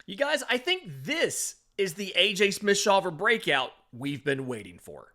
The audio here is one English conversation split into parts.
You guys, I think this is the AJ Smith-Shawver breakout we've been waiting for.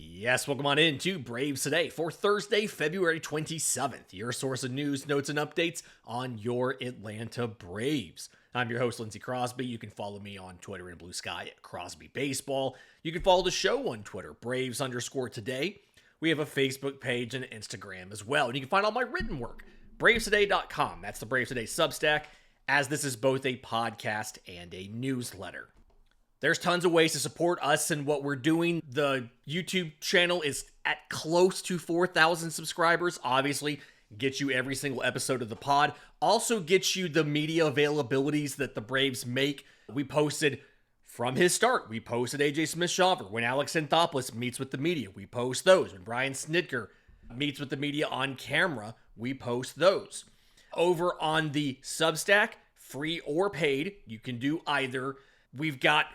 Yes, welcome on in to Braves Today for Thursday, February 27th. Your source of news, notes, and updates on your Atlanta Braves. I'm your host, Lindsey Crosby. You can follow me on Twitter and Blue Sky at Crosby Baseball. You can follow the show on Twitter, Braves_today. We have a Facebook page and an Instagram as well. And you can find all my written work, bravestoday.com. That's the Braves Today Substack, as this is both a podcast and a newsletter. There's tons of ways to support us and what we're doing. The YouTube channel is at close to 4,000 subscribers. Obviously, gets you every single episode of the pod. Also gets you the media availabilities that the Braves make. We posted from his start. We posted AJ Smith-Shawver. When Alex Anthopoulos meets with the media, we post those. When Brian Snitker meets with the media on camera, we post those. Over on the Substack, free or paid, you can do either. We've got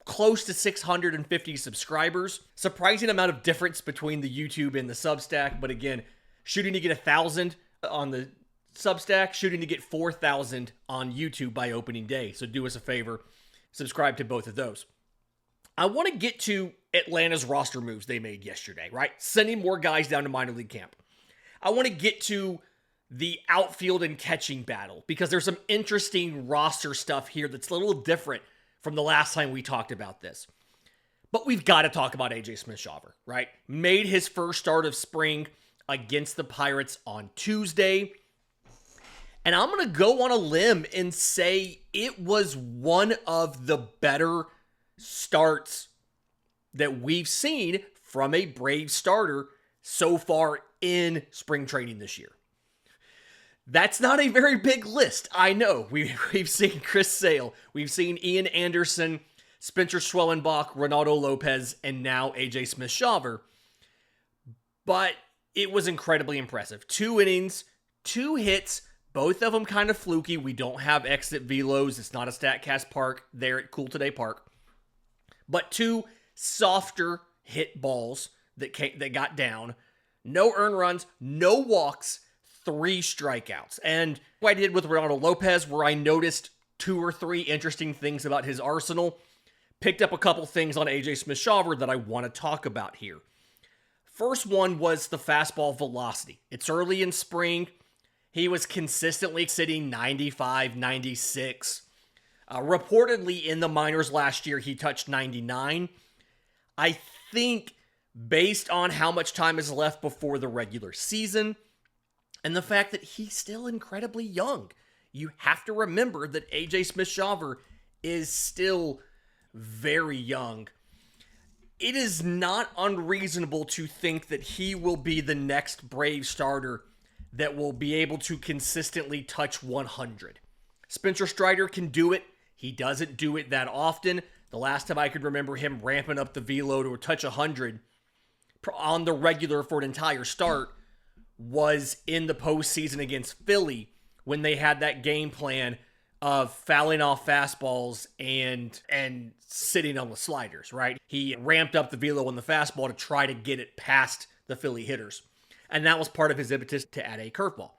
close to 650 subscribers. Surprising amount of difference between the YouTube and the Substack. But again, shooting to get 1,000 on the Substack, shooting to get 4,000 on YouTube by opening day. So do us a favor, subscribe to both of those. I want to get to Atlanta's roster moves they made yesterday, right? Sending more guys down to minor league camp. I want to get to the outfield and catching battle because there's some interesting roster stuff here that's a little different from the last time we talked about this. But we've got to talk about AJ Smith-Shawver, right? Made his first start of spring against the Pirates on Tuesday. And I'm going to go on a limb and say it was one of the better starts that we've seen from a Brave starter so far in spring training this year. That's not a very big list, I know. We've seen Chris Sale, we've seen Ian Anderson, Spencer Schwellenbach, Ronaldo Lopez, and now AJ Smith-Shawver. But it was incredibly impressive. 2 innings, 2 hits, both of them kind of fluky. We don't have exit velos. It's not a StatCast park there at Cool Today Park. But 2 softer hit balls that got down. No earned runs, no walks, 3 strikeouts. And what I did with Ronaldo Lopez, where I noticed 2 or 3 interesting things about his arsenal, picked up a couple things on AJ Smith-Shawver that I want to talk about here. First one was the fastball velocity. It's early in spring. He was consistently sitting 95, 96. Reportedly in the minors last year, he touched 99. I think based on how much time is left before the regular season, and the fact that he's still incredibly young. You have to remember that AJ Smith-Shawver is still very young. It is not unreasonable to think that he will be the next Brave starter that will be able to consistently touch 100. Spencer Strider can do it. He doesn't do it that often. The last time I could remember him ramping up the velo to touch 100 on the regular for an entire start was in the postseason against Philly when they had that game plan of fouling off fastballs and sitting on the sliders, right? He ramped up the velo on the fastball to try to get it past the Philly hitters. And that was part of his impetus to add a curveball.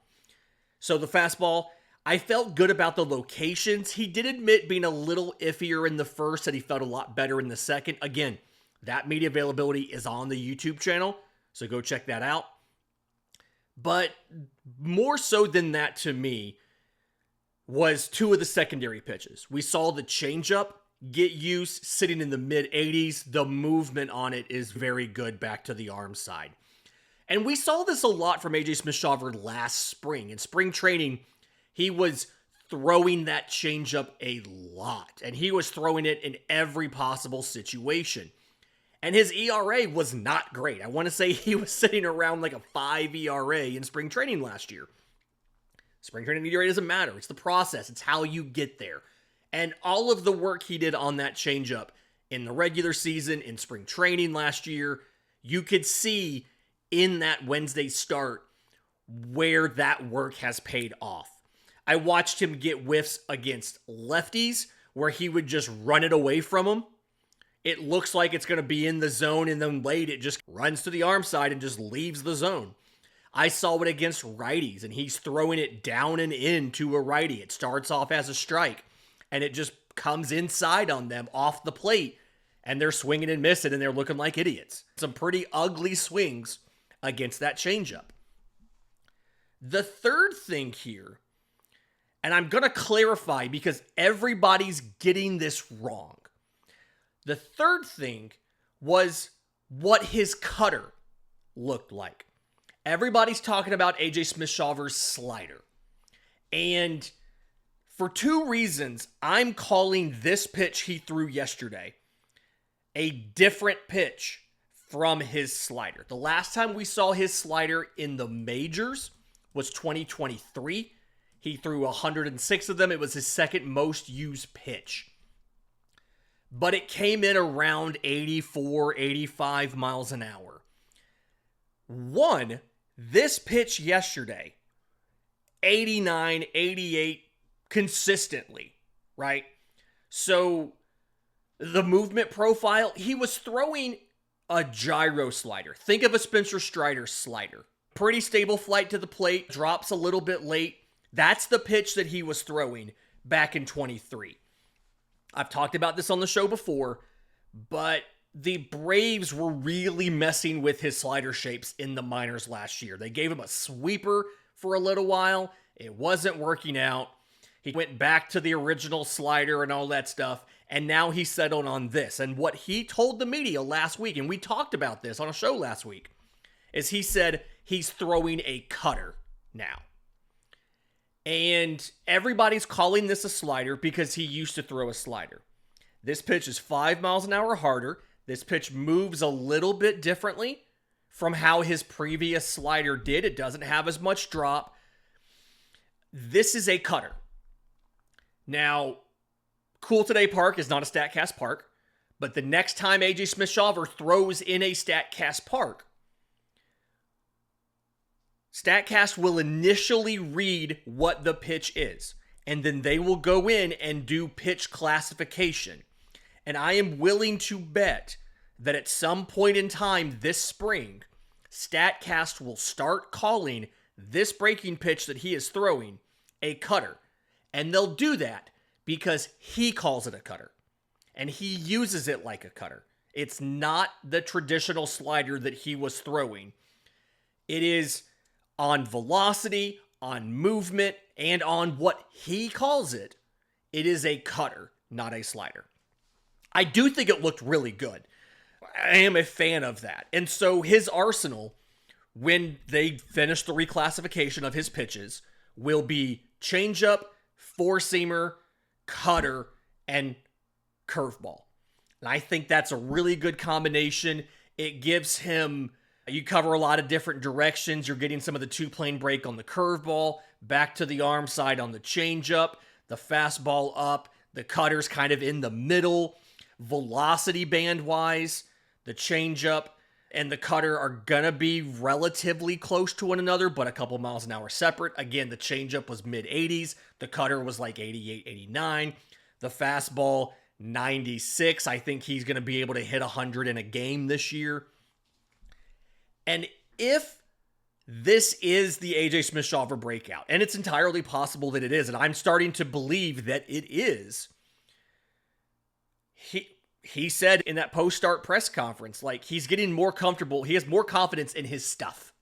So the fastball, I felt good about the locations. He did admit being a little iffier in the first, and he felt a lot better in the second. Again, that media availability is on the YouTube channel, so go check that out. But more so than that to me was 2 of the secondary pitches. We saw the changeup get used sitting in the mid-80s. The movement on it is very good back to the arm side. And we saw this a lot from AJ Smith-Shawver last spring. In spring training, he was throwing that changeup a lot. And he was throwing it in every possible situation. And his ERA was not great. I want to say he was sitting around like a 5 ERA in spring training last year. Spring training ERA doesn't matter. It's the process. It's how you get there. And all of the work he did on that changeup in the regular season, in spring training last year, you could see in that Wednesday start where that work has paid off. I watched him get whiffs against lefties where he would just run it away from him. It looks like it's going to be in the zone, and then late it just runs to the arm side and just leaves the zone. I saw it against righties, and he's throwing it down and in to a righty. It starts off as a strike, and it just comes inside on them off the plate, and they're swinging and missing, and they're looking like idiots. Some pretty ugly swings against that changeup. The third thing here, and I'm going to clarify because everybody's getting this wrong. The third thing was what his cutter looked like. Everybody's talking about AJ Smith-Shawver's slider. And for two reasons, I'm calling this pitch he threw yesterday a different pitch from his slider. The last time we saw his slider in the majors was 2023. He threw 106 of them. It was his second most used pitch. But it came in around 84, 85 miles an hour. This pitch yesterday, 89, 88 consistently, right? So the movement profile, he was throwing a gyro slider. Think of a Spencer Strider slider. Pretty stable flight to the plate, drops a little bit late. That's the pitch that he was throwing back in 23. I've talked about this on the show before, but the Braves were really messing with his slider shapes in the minors last year. They gave him a sweeper for a little while. It wasn't working out. He went back to the original slider and all that stuff, and now he settled on this. And what he told the media last week, and we talked about this on a show last week, is he said he's throwing a cutter now. And everybody's calling this a slider because he used to throw a slider. This pitch is 5 miles an hour harder. This pitch moves a little bit differently from how his previous slider did. It doesn't have as much drop. This is a cutter. Now, Cool Today Park is not a StatCast park, but the next time AJ Smith-Shawver throws in a StatCast park, StatCast will initially read what the pitch is, and then they will go in and do pitch classification. And I am willing to bet that at some point in time this spring, StatCast will start calling this breaking pitch that he is throwing a cutter. And they'll do that because he calls it a cutter, and he uses it like a cutter. It's not the traditional slider that he was throwing. It is on velocity, on movement, and on what he calls it. It is a cutter, not a slider. I do think it looked really good. I am a fan of that. And so his arsenal, when they finish the reclassification of his pitches, will be changeup, four-seamer, cutter, and curveball. And I think that's a really good combination. It gives him, you cover a lot of different directions. You're getting some of the two-plane break on the curveball, back to the arm side on the changeup, the fastball up, the cutter's kind of in the middle. Velocity band-wise, the changeup and the cutter are going to be relatively close to one another, but a couple miles an hour separate. Again, the changeup was mid-80s. The cutter was like 88, 89. The fastball, 96. I think he's going to be able to hit 100 in a game this year. And if this is the AJ Smith-Shawver breakout, and it's entirely possible that it is, and I'm starting to believe that it is, he said in that post-start press conference, like, he's getting more comfortable. He has more confidence in his stuff.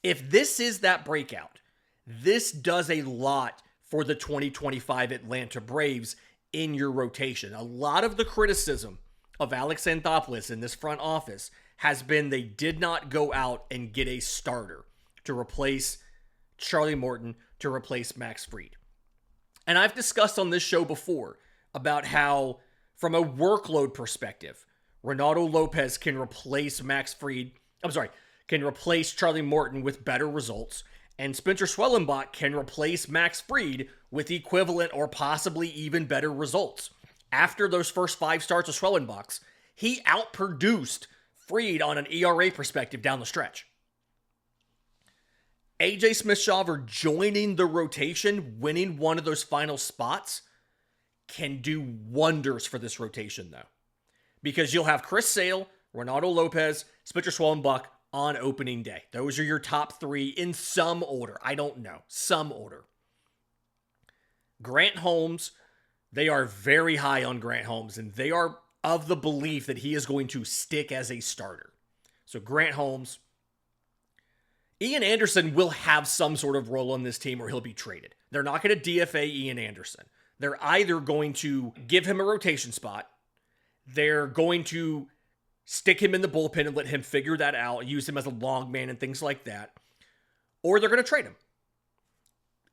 If this is that breakout, this does a lot for the 2025 Atlanta Braves in your rotation. A lot of the criticism of Alex Anthopoulos in this front office has been they did not go out and get a starter to replace Charlie Morton, to replace Max Fried. And I've discussed on this show before about how, from a workload perspective, Ronaldo Lopez can replace can replace Charlie Morton with better results, and Spencer Schwellenbach can replace Max Fried with equivalent or possibly even better results. After those first 5 starts of Schwellenbach's, he outproduced Fried on an ERA perspective down the stretch. AJ Smith-Shawver joining the rotation, winning one of those final spots, can do wonders for this rotation, though. Because you'll have Chris Sale, Ronaldo Lopez, Smith-Shawver on opening day. Those are your top three in some order. I don't know. Some order. Grant Holmes, they are very high on Grant Holmes, and they are of the belief that he is going to stick as a starter. So Grant Holmes. Ian Anderson will have some sort of role on this team or he'll be traded. They're not going to DFA Ian Anderson. They're either going to give him a rotation spot, they're going to stick him in the bullpen and let him figure that out, use him as a long man and things like that, or they're going to trade him.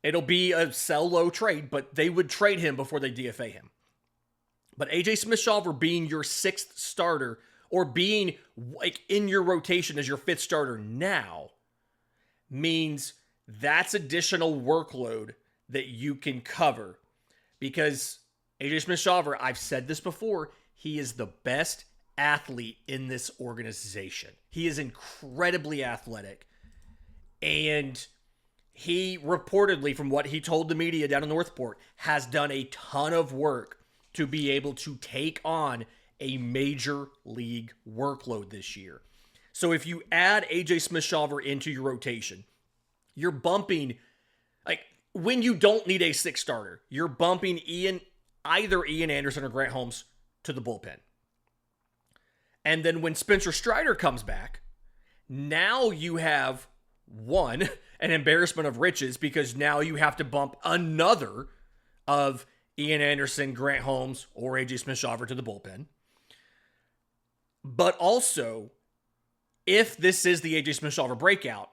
It'll be a sell low trade, but they would trade him before they DFA him. But AJ Smith-Shawver being your sixth starter or being like in your rotation as your fifth starter now means that's additional workload that you can cover. Because AJ Smith-Shawver, I've said this before, he is the best athlete in this organization. He is incredibly athletic. And he reportedly, from what he told the media down in Northport, has done a ton of work to be able to take on a major league workload this year. So if you add AJ Smith-Shawver into your rotation, you're bumping, like, when you don't need a sixth starter, you're bumping either Ian Anderson or Grant Holmes to the bullpen. And then when Spencer Strider comes back, now you have, one, an embarrassment of riches because now you have to bump another of Ian Anderson, Grant Holmes, or AJ Smith-Shawver to the bullpen. But also, if this is the AJ Smith-Shawver breakout,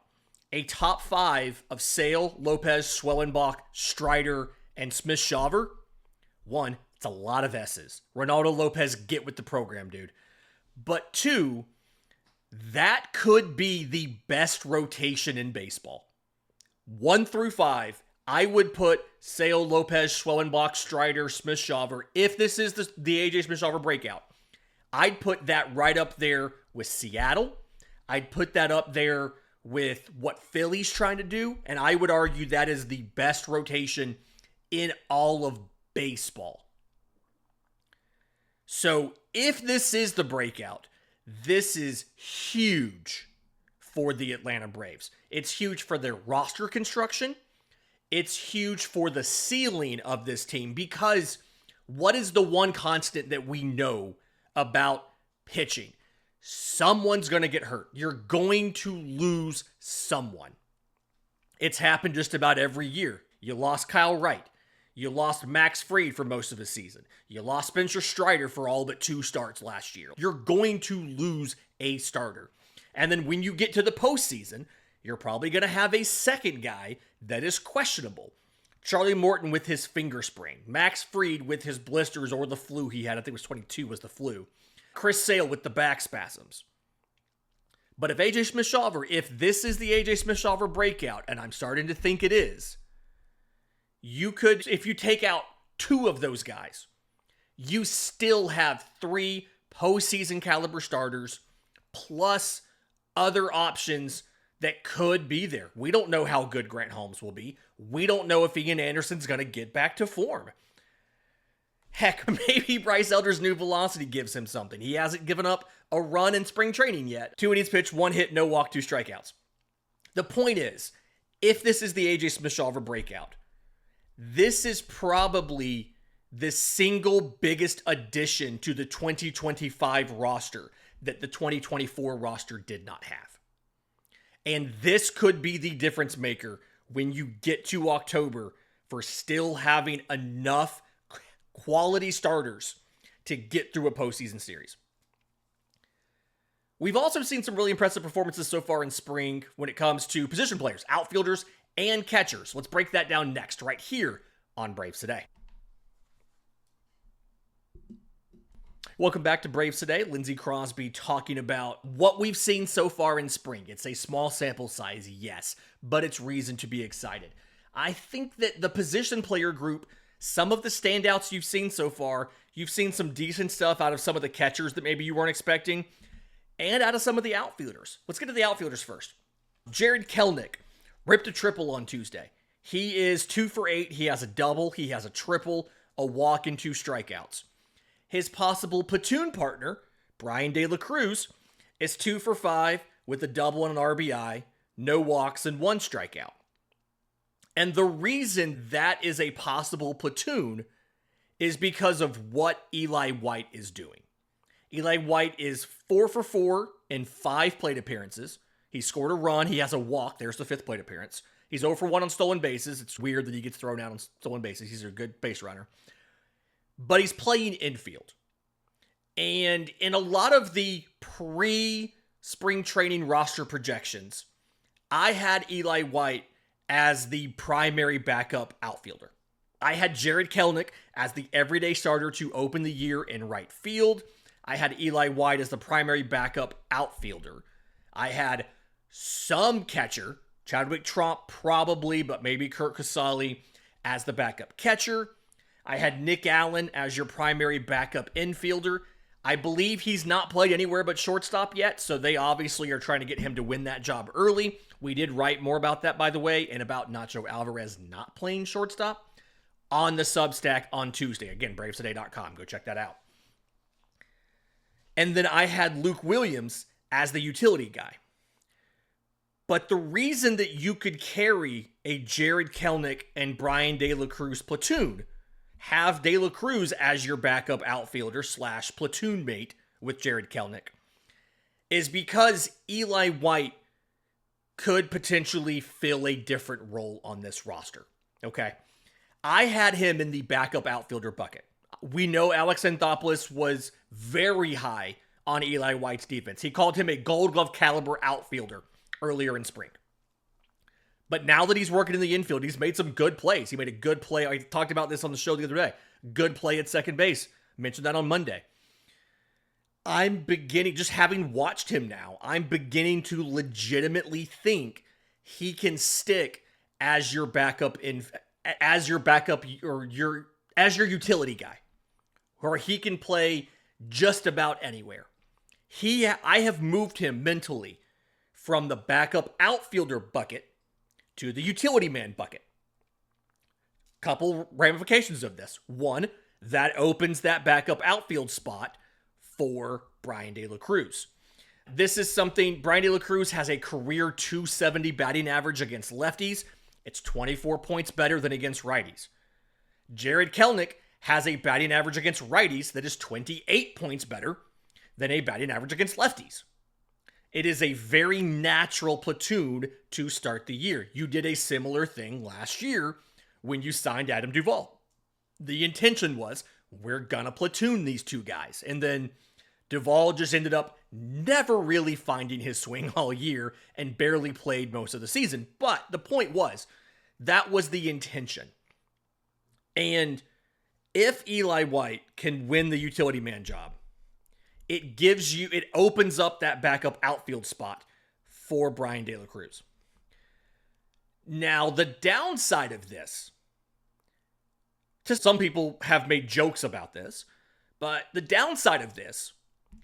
a top five of Sale, Lopez, Schwellenbach, Strider, and Smith-Shawver, one, it's a lot of S's. Ronaldo Lopez, get with the program, dude. But two, that could be the best rotation in baseball. 1 through 5, I would put Sale, Lopez, Schwellenbach, Strider, Smith-Shawver. If this is the AJ Smith-Shawver breakout, I'd put that right up there with Seattle. I'd put that up there with what Philly's trying to do, and I would argue that is the best rotation in all of baseball. So if this is the breakout, this is huge for the Atlanta Braves. It's huge for their roster construction. It's huge for the ceiling of this team because what is the one constant that we know about pitching? Someone's going to get hurt. You're going to lose someone. It's happened just about every year. You lost Kyle Wright. You lost Max Fried for most of the season. You lost Spencer Strider for all but 2 starts last year. You're going to lose a starter. And then when you get to the postseason, you're probably going to have a second guy that is questionable. Charlie Morton with his finger sprain. Max Fried with his blisters or the flu he had. I think it was 22 was the flu. Chris Sale with the back spasms. But if AJ Smith-Shawver, if this is the AJ Smith-Shawver breakout, and I'm starting to think it is, you could, if you take out 2 of those guys, you still have 3 postseason caliber starters plus other options that could be there. We don't know how good Grant Holmes will be. We don't know if Ian Anderson's going to get back to form. Heck, maybe Bryce Elder's new velocity gives him something. He hasn't given up a run in spring training yet. 2 innings pitched, 1 hit, no walk, 2 strikeouts. The point is, if this is the AJ Smith-Shawver breakout, this is probably the single biggest addition to the 2025 roster that the 2024 roster did not have. And this could be the difference maker when you get to October for still having enough quality starters to get through a postseason series. We've also seen some really impressive performances so far in spring when it comes to position players, outfielders, and catchers. Let's break that down next, right here on Braves Today. Welcome back to Braves Today. Lindsey Crosby talking about what we've seen so far in spring. It's a small sample size, yes, but it's reason to be excited. I think that the position player group, some of the standouts you've seen so far, you've seen some decent stuff out of some of the catchers that maybe you weren't expecting, and out of some of the outfielders. Let's get to the outfielders first. Jared Kelenic ripped a triple on Tuesday. He is 2 for 8. He has a double. He has a triple a walk, and 2 strikeouts. His possible platoon partner, Brian De La Cruz, is 2 for 5 with a double and an RBI, no walks, and 1 strikeout. And the reason that is a possible platoon is because of what Eli White is doing. Eli White is 4 for 4 in 5 plate appearances. He scored a run. He has a walk. There's the 5th plate appearance. He's 0 for 1 on stolen bases. It's weird that he gets thrown out on stolen bases. He's a good base runner. But he's playing infield. And in a lot of the pre-spring training roster projections, I had Eli White as the primary backup outfielder. I had Jared Kelenic as the everyday starter to open the year in right field. I had Eli White as the primary backup outfielder. I had some catcher, Chadwick Tromp probably, but maybe Kurt Casale as the backup catcher. I had Nick Allen as your primary backup infielder. I believe he's not played anywhere but shortstop yet, so they obviously are trying to get him to win that job early. We did write more about that, by the way, and about Nacho Alvarez not playing shortstop on the Substack on Tuesday. Again, bravestoday.com. Go check that out. And then I had Luke Williams as the utility guy. But the reason that you could carry a Jared Kelenic and Brian De La Cruz platoon, have De La Cruz as your backup outfielder / platoon mate with Jared Kelenic, is because Eli White could potentially fill a different role on this roster. Okay? I had him in the backup outfielder bucket. We know Alex Anthopoulos was very high on Eli White's defense. He called him a Gold Glove caliber outfielder earlier in spring. But now that he's working in the infield, he's made some good plays. He made a good play. I talked about this on the show the other day. Good play at second base. Mentioned that on Monday. I'm beginning, just having watched him now, I'm beginning to legitimately think he can stick as your backup as your utility guy, or he can play just about anywhere. I have moved him mentally from the backup outfielder bucket to the utility man bucket. Couple ramifications of this. One, that opens that backup outfield spot for Brian De La Cruz. This is something, Brian De La Cruz has a career .270 batting average against lefties. It's 24 points better than against righties. Jared Kelenic has a batting average against righties that is 28 points better than a batting average against lefties. It is a very natural platoon to start the year. You did a similar thing last year when you signed Adam Duvall. The intention was, we're gonna platoon these two guys. And then Duvall just ended up never really finding his swing all year and barely played most of the season. But the point was, that was the intention. And if Eli White can win the utility man job, it opens up that backup outfield spot for Brian De La Cruz. Now, the downside of this, some people have made jokes about this, but the downside of this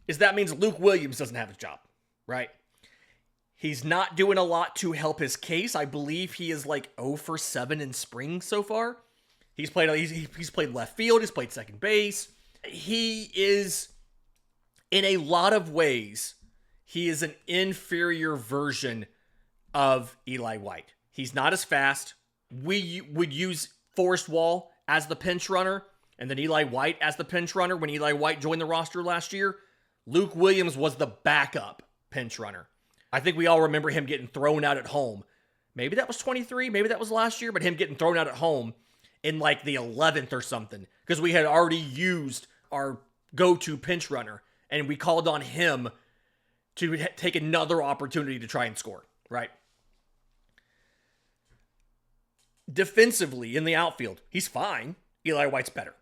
is that means Luke Williams doesn't have his job, right? He's not doing a lot to help his case. I believe he is like 0 for 7 in spring so far. He's played left field. He's played second base. He is, in a lot of ways, he is an inferior version of Eli White. He's not as fast. We would use Forrest Wall as the pinch runner and then Eli White as the pinch runner when Eli White joined the roster last year. Luke Williams was the backup pinch runner. I think we all remember him getting thrown out at home. Maybe that was 23, maybe that was last year, but him getting thrown out at home in like the 11th or something because we had already used our go-to pinch runner and we called on him to take another opportunity to try and score, right? Defensively in the outfield, he's fine. Eli White's better.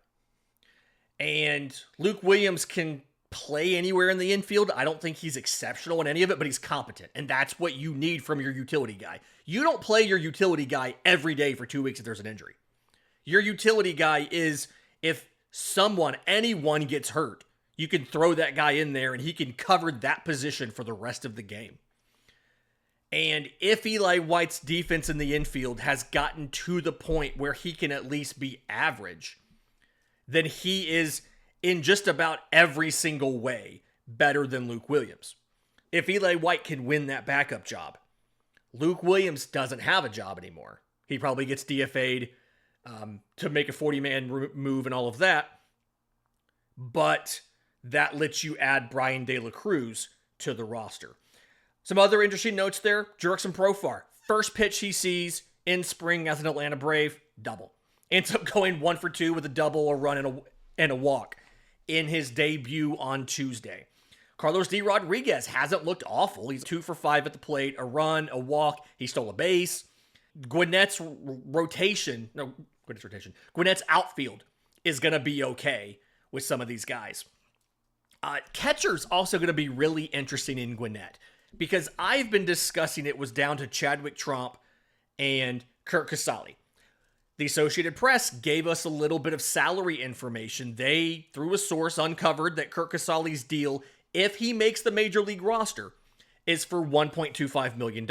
And Luke Williams can play anywhere in the infield. I don't think he's exceptional in any of it, but he's competent. And that's what you need from your utility guy. You don't play your utility guy every day for 2 weeks if there's an injury. Your utility guy is if anyone gets hurt, you can throw that guy in there and he can cover that position for the rest of the game. And if Eli White's defense in the infield has gotten to the point where he can at least be average, then he is in just about every single way better than Luke Williams. If Eli White can win that backup job, Luke Williams doesn't have a job anymore. He probably gets DFA'd to make a 40-man move and all of that. But that lets you add Brian De La Cruz to the roster. Some other interesting notes there. Jurickson Profar, first pitch he sees in spring as an Atlanta Brave, double. Ends up going 1 for 2 with a double, a run, and a walk in his debut on Tuesday. Carlos D. Rodriguez hasn't looked awful. He's 2 for 5 at the plate, a run, a walk. He stole a base. Gwinnett's outfield is going to be okay with some of these guys. Catcher's also going to be really interesting in Gwinnett because I've been discussing it was down to Chadwick Tromp and Kurt Casale. The Associated Press gave us a little bit of salary information. They, through a source, uncovered that Kurt Casale's deal, if he makes the major league roster, is for $1.25 million.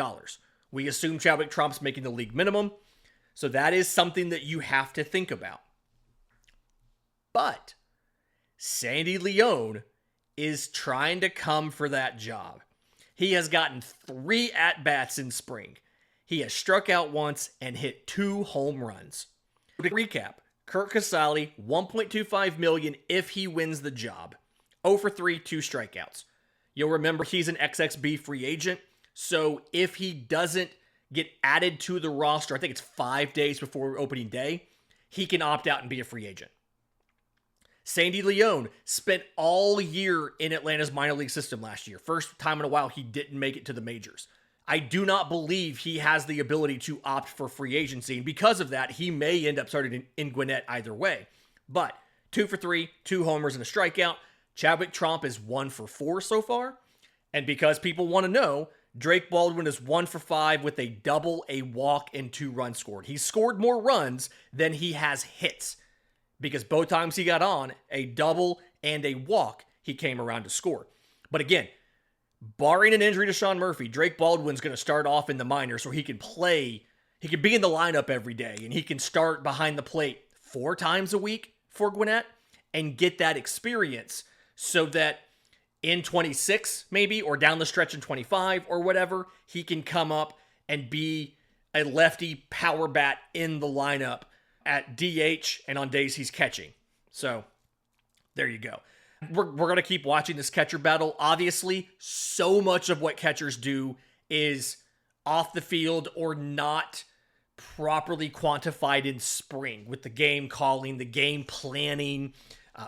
We assume Chadwick Tromp's making the league minimum, so that is something that you have to think about. But Sandy Leone is trying to come for that job. He has gotten 3 at-bats in spring. He has struck out once and hit 2 home runs. To recap, Kurt Casale, $1.25 million if he wins the job. 0 for 3, 2 strikeouts. You'll remember he's an XXB free agent, so if he doesn't get added to the roster, I think it's 5 days before opening day, he can opt out and be a free agent. Sandy Leone spent all year in Atlanta's minor league system last year. First time in a while he didn't make it to the majors. I do not believe he has the ability to opt for free agency, and because of that, he may end up starting in Gwinnett either way. But 2 for 3, 2 homers and a strikeout. Chadwick Tromp is 1 for 4 so far. And because people want to know, Drake Baldwin is 1 for 5 with a double, a walk, and 2 runs scored. He scored more runs than he has hits because both times he got on, a double and a walk, he came around to score. But again, barring an injury to Sean Murphy, Drake Baldwin's going to start off in the minors so he can play, he can be in the lineup every day, and he can start behind the plate 4 times a week for Gwinnett and get that experience so that in 26 maybe, or down the stretch in 25 or whatever, he can come up and be a lefty power bat in the lineup at DH and on days he's catching. So there you go. We're going to keep watching this catcher battle. Obviously, so much of what catchers do is off the field or not properly quantified in spring with the game calling, the game planning,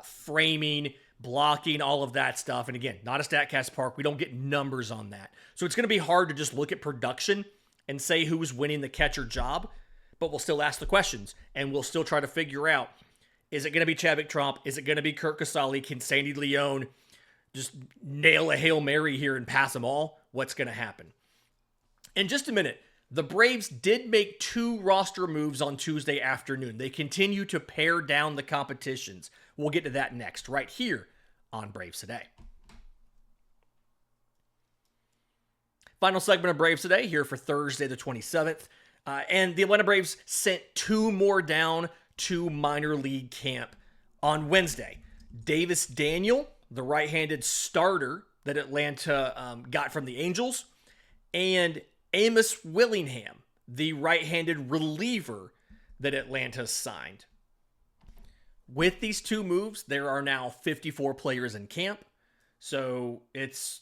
framing, blocking, all of that stuff. And again, not a StatCast Park. We don't get numbers on that. So it's going to be hard to just look at production and say who's winning the catcher job, but we'll still ask the questions and we'll still try to figure out, is it going to be Chadwick Tromp? Is it going to be Kurt Casale? Can Sandy Leone just nail a Hail Mary here and pass them all? What's going to happen? In just a minute, the Braves did make 2 roster moves on Tuesday afternoon. They continue to pare down the competitions. We'll get to that next, right here on Braves Today. Final segment of Braves Today here for Thursday the 27th. And the Atlanta Braves sent 2 more down to minor league camp on Wednesday. Davis Daniel, the right-handed starter that Atlanta got from the Angels, and Amos Willingham, the right-handed reliever that Atlanta signed. With these 2 moves, there are now 54 players in camp. So it's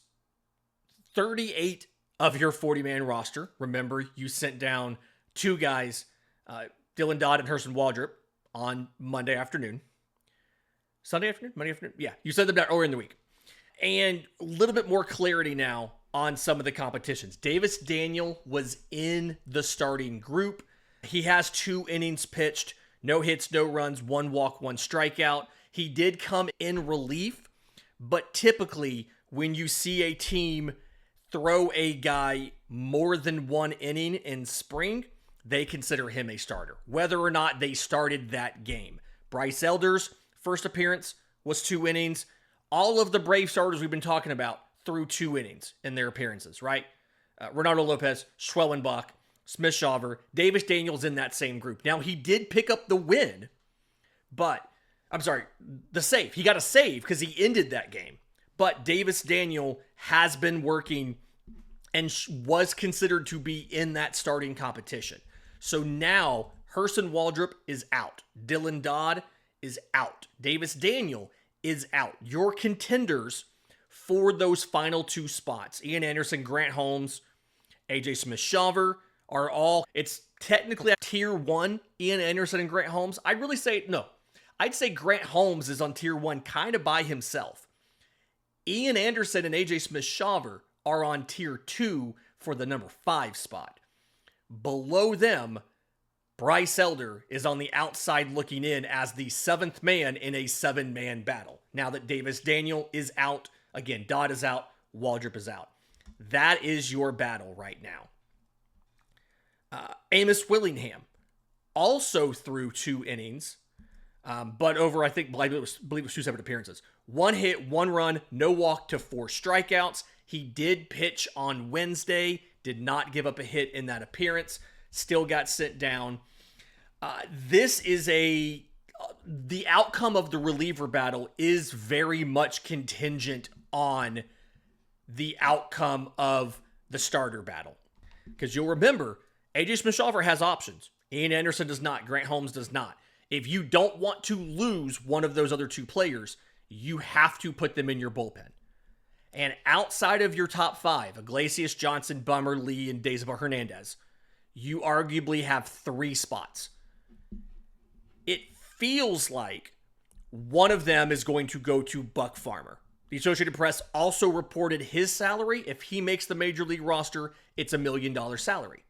38 of your 40-man roster. Remember, you sent down 2 guys, Dylan Dodd and Hurston Waldrop, on Monday afternoon. Sunday afternoon? Monday afternoon? Yeah, you sent them down earlier in the week. And a little bit more clarity now on some of the competitions. Davis Daniel was in the starting group. He has 2 innings pitched, no hits, no runs, 1 walk, 1 strikeout. He did come in relief, but typically when you see a team throw a guy more than 1 inning in spring, they consider him a starter, whether or not they started that game. Bryce Elder's first appearance was 2 innings. All of the Brave starters we've been talking about threw 2 innings in their appearances, right? Renato Lopez, Schwellenbach, Smith-Shawver, Davis Daniels in that same group. Now, he did pick up the win, but I'm sorry, the save. He got a save because he ended that game. But Davis Daniel has been working and was considered to be in that starting competition. So now Herson Waldrop is out. Dylan Dodd is out. Davis Daniel is out. Your contenders for those final two spots, Ian Anderson, Grant Holmes, AJ Smith-Shawver, are all, it's technically tier 1, Ian Anderson and Grant Holmes. I'd really say, no. I'd say Grant Holmes is on tier 1 kind of by himself. Ian Anderson and AJ Smith-Shawver are on tier 2 for the number 5 spot. Below them, Bryce Elder is on the outside looking in as the 7th man in a 7-man battle. Now that Davis Daniel is out, again, Dodd is out, Waldrop is out. That is your battle right now. Amos Willingham also threw 2 innings, but over, I believe it was 2 separate appearances. 1 hit, 1 run, no walk to 4 strikeouts. He did pitch on Wednesday, did not give up a hit in that appearance, still got sent down. This is the outcome of the reliever battle is very much contingent on the outcome of the starter battle. Because you'll remember, AJ Smith-Shawver has options. Ian Anderson does not. Grant Holmes does not. If you don't want to lose one of those other 2 players, you have to put them in your bullpen. And outside of your top 5, Iglesias, Johnson, Bummer, Lee, and Dezabel Hernandez, you arguably have 3 spots. It feels like one of them is going to go to Buck Farmer. The Associated Press also reported his salary. If he makes the Major League roster, it's $1 million salary.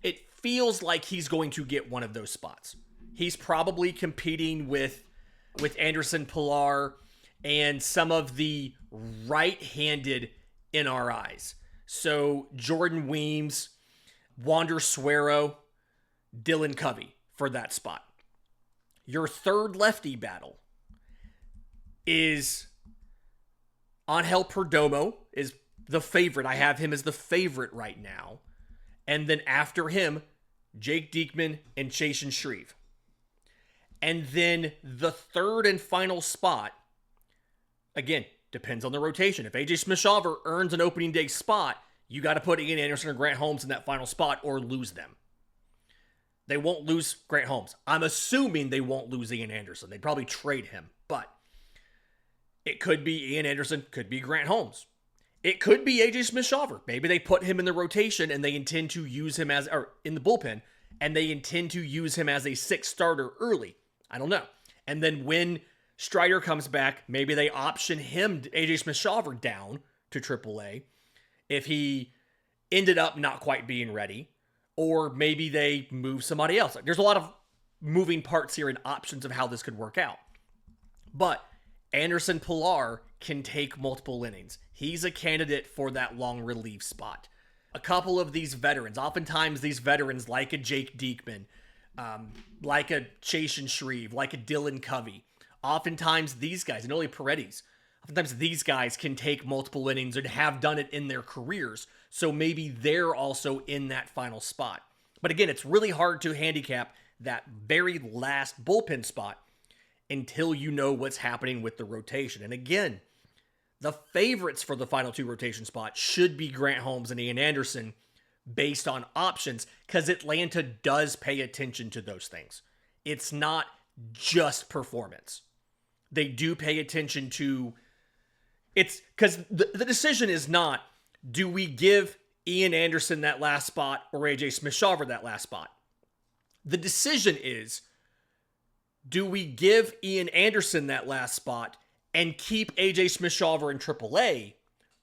It feels like he's going to get one of those spots. He's probably competing with Anderson Pilar and some of the right-handed NRIs. So Jordan Weems, Wander Suero, Dylan Covey for that spot. Your third lefty battle is Angel Perdomo is the favorite. I have him as the favorite right now. And then after him, Jake Diekman and Chasen Shreve. And then the third and final spot, again, depends on the rotation. If AJ Smith-Shawver earns an opening day spot, you got to put Ian Anderson or Grant Holmes in that final spot or lose them. They won't lose Grant Holmes. I'm assuming they won't lose Ian Anderson. They'd probably trade him, but it could be Ian Anderson, could be Grant Holmes. It could be AJ Smith-Shawver. Maybe they put him in the rotation and they intend to use him or in the bullpen, and they intend to use him as a 6th starter early. I don't know. And then when Strider comes back, maybe they option him, AJ Smith-Shawver, down to AAA if he ended up not quite being ready. Or maybe they move somebody else. There's a lot of moving parts here and options of how this could work out. But Anderson Pilar can take multiple innings. He's a candidate for that long relief spot. A couple of these veterans, oftentimes these veterans like a Jake Diekman, like a Chasen Shreve, like a Dylan Covey, oftentimes these guys, and Oli Paredes, oftentimes these guys can take multiple innings and have done it in their careers. So maybe they're also in that final spot. But again, it's really hard to handicap that very last bullpen spot until you know what's happening with the rotation. And again, the favorites for the final 2 rotation spots should be Grant Holmes and Ian Anderson based on options, because Atlanta does pay attention to those things. It's not just performance. They do pay attention to, it's because the decision is not, do we give Ian Anderson that last spot or AJ Smith-Shawver that last spot? The decision is, do we give Ian Anderson that last spot and keep AJ Smith-Shawver in AAA?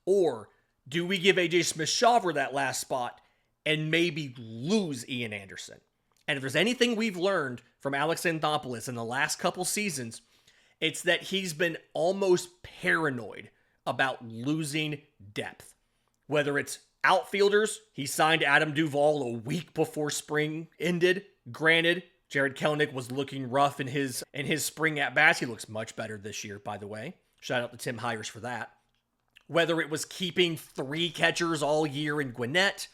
Or do we give AJ Smith-Shawver that last spot and maybe lose Ian Anderson? And if there's anything we've learned from Alex Anthopoulos in the last couple seasons, it's that he's been almost paranoid about losing depth. Whether it's outfielders, he signed Adam Duvall a week before spring ended. Granted, Jared Kelenic was looking rough in his spring at-bats. He looks much better this year, by the way. Shout out to Tim Hires for that. Whether it was keeping 3 catchers all year in Gwinnett,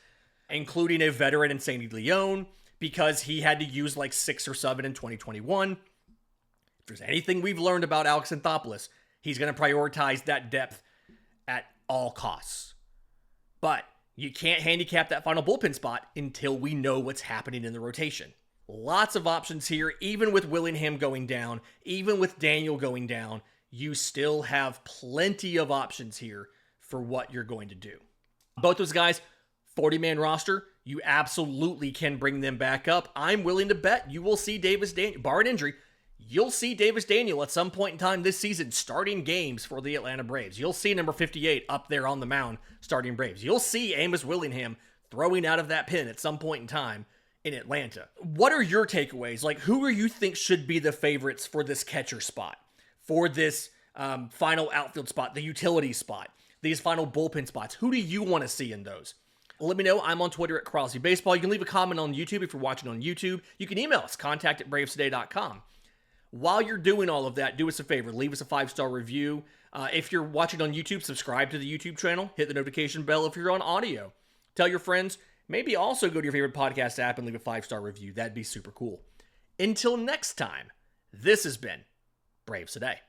including a veteran in Sandy Leone, because he had to use like 6 or 7 in 2021. If there's anything we've learned about Alex Anthopoulos, he's going to prioritize that depth at all costs. But you can't handicap that final bullpen spot until we know what's happening in the rotation. Lots of options here, even with Willingham going down, even with Daniel going down, you still have plenty of options here for what you're going to do. Both those guys, 40-man roster, you absolutely can bring them back up. I'm willing to bet you will see Davis Daniel, bar an injury, you'll see Davis Daniel at some point in time this season starting games for the Atlanta Braves. You'll see number 58 up there on the mound starting Braves. You'll see Amos Willingham throwing out of that pen at some point in time in Atlanta. What are your takeaways? Like, who do you think should be the favorites for this catcher spot, for this final outfield spot, the utility spot, these final bullpen spots? Who do you want to see in those? Let me know. I'm on Twitter at Crosby Baseball. You can leave a comment on YouTube if you're watching on YouTube. You can email us, contact@bravestoday.com. While you're doing all of that, do us a favor. Leave us a 5-star review. If you're watching on YouTube, subscribe to the YouTube channel. Hit the notification bell if you're on audio. Tell your friends. Maybe also go to your favorite podcast app and leave a 5-star review. That'd be super cool. Until next time, this has been Braves Today.